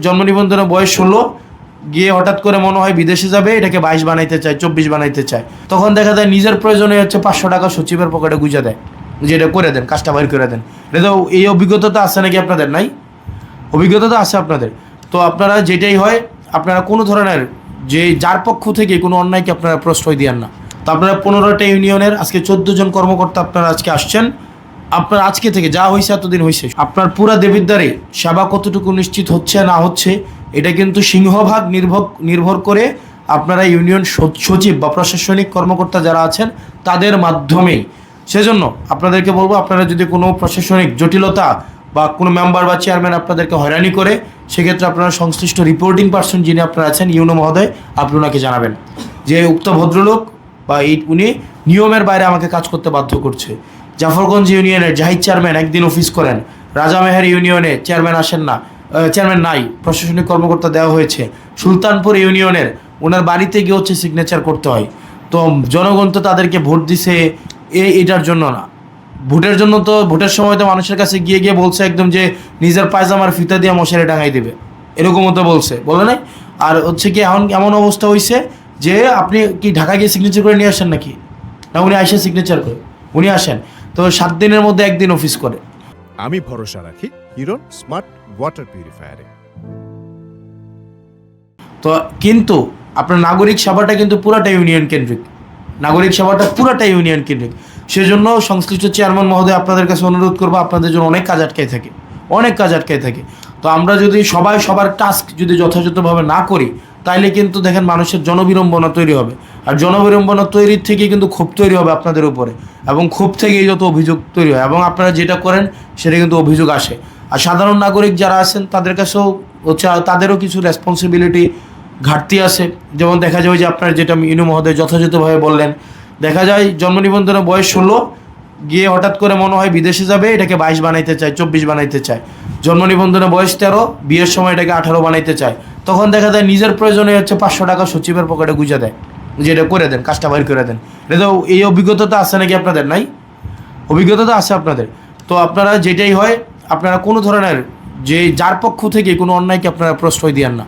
জন্ম নিবন্ধনে বয়স 16, গিয়ে হঠাৎ করে মনে হয় বিদেশে যাবে, এটাকে 22 বানাইতে চায়, 24 বানাইতে চায়। তখন দেখা যায় নিজের প্রয়োজনে হচ্ছে 500 টাকা সচিবের পকেটে গুঁজে দেয় যে এটা করে দেন, কাজটা বাইর করে দেন। এটা তো এই অভিজ্ঞতা তো আছে নাকি আপনাদের? নাই, অভিজ্ঞতা তো আছে আপনাদের। তো আপনারা যেটাই হয়, আপনারা কোনো ধরনের যে যার পক্ষ থেকে কোনো অন্যায়কে আপনারা প্রশ্রয় দিয়েন না। তো আপনারা 15টা ইউনিয়নের আজকে 14 জন কর্মকর্তা আপনারা আজকে আসছেন। আপনার আজকে থেকে যা হয়েছে এতদিন হয়েছে, আপনার পুরা দেবিদ্বারে সেবা কতটুকু নিশ্চিত হচ্ছে না হচ্ছে, এটা কিন্তু সিংহভাগ নির্ভর করে আপনারা ইউনিয়ন সচিব বা প্রশাসনিক কর্মকর্তা যারা আছেন তাদের মাধ্যমেই। সেজন্য আপনাদেরকে বলবো, আপনারা যদি কোনো প্রশাসনিক জটিলতা বা কোনো মেম্বার বা চেয়ারম্যান আপনাদেরকে হয়রানি করে, সেক্ষেত্রে আপনারা সংশ্লিষ্ট রিপোর্টিং পার্সন যিনি আপনারা আছেন ইউনো মহোদয়, আপনি ওনাকে জানাবেন যে উক্ত ভদ্রলোক বা উনি নিয়মের বাইরে আমাকে কাজ করতে বাধ্য করছে। জাফরগঞ্জ ইউনিয়নের জাহিদ চেয়ারম্যান একদিন অফিস করেন, রাজামেহের ইউনিয়নে চেয়ারম্যান আসেন না, চেয়ারম্যান নাই, প্রশাসনিক কর্মকর্তা দেওয়া হয়েছে। সুলতানপুর ইউনিয়নের ওনার বাড়িতে গিয়ে হচ্ছে সিগনেচার করতে হয়। তো জনগণ তো তাদেরকে ভোট দিছে এটার জন্য না, ভোটের জন্য। তো ভোটের সময় তো মানুষের কাছে গিয়ে গিয়ে বলছে একদম যে নিজের পায়জামার ফিতা দিয়ে মশারি টাঙাই দেবে, এরকমও তো বলে নাই। আর হচ্ছে কি এখন এমন অবস্থা হয়েছে যে আপনি কি ঢাকা গিয়ে সিগনেচার করে নিয়ে আসেন নাকি? না, উনি আসেন সিগনেচার করে, উনি আসেন তো 7 দিনের মধ্যে একদিন অফিস করে। আমি ভরসা রাখি হিরন স্মার্ট ওয়াটার পিউরিফায়ারে। তো কিন্তু আপনার নাগরিক সেবাটা কিন্তু পুরাটা ইউনিয়ন কেন্দ্রিক, নাগরিক সেবাটা পুরাটা ইউনিয়ন কেন্দ্রিক। সেজন্য সংশ্লিষ্ট চেয়ারম্যান মহোদয় আপনাদের কাছে অনুরোধ করবো, আপনাদের জন্য অনেক কাজ আটকায় থাকে। তো আমরা যদি সবাই সবার টাস্ক যদি যথাযথভাবে না করি, তাইলে কিন্তু দেখেন মানুষের জনবিড়ম্বনা তৈরি হবে। আর জনবিড়ম্বনা তৈরির থেকে কিন্তু ক্ষোভ তৈরি হবে আপনাদের উপরে, এবং ক্ষোভ থেকেই যত অভিযোগ তৈরি হয়, এবং আপনারা যেটা করেন সেটা কিন্তু অভিযোগ আসে। আর সাধারণ নাগরিক যারা আছেন তাদের কাছেও হচ্ছে তাদেরও কিছু রেসপন্সিবিলিটি ঘাটতি আছে। যেমন দেখা যায় যে আপনার যেটা ইনু মহোদয় যথাযথভাবে বললেন, দেখা যায় জন্ম নিবন্ধনে বয়স 16, গিয়ে হঠাৎ করে মনে হয় বিদেশে যাবে, এটাকে 22 বানাইতে চায়, 24 বানাইতে চায়। জন্ম নিবন্ধনে বয়স 13, বিয়ের সময় এটাকে 18 বানাইতে চায়। তখন দেখা যায় নিজের প্রয়োজনে হচ্ছে 500 টাকা সচিবের পকেটে গুঁজে দেয় যে এটা করে দেন, কাজটা বাইর করে দেন। এটা তো এই অভিজ্ঞতা তো আছে নাকি আপনাদের? নাই, অভিজ্ঞতা তো আছে আপনাদের। তো আপনারা যেটাই হয়, আপনারা কোনো ধরনের যে যার পক্ষ থেকে কোনো অন্যায়কে আপনারা প্রশ্রয় দিয়েন না।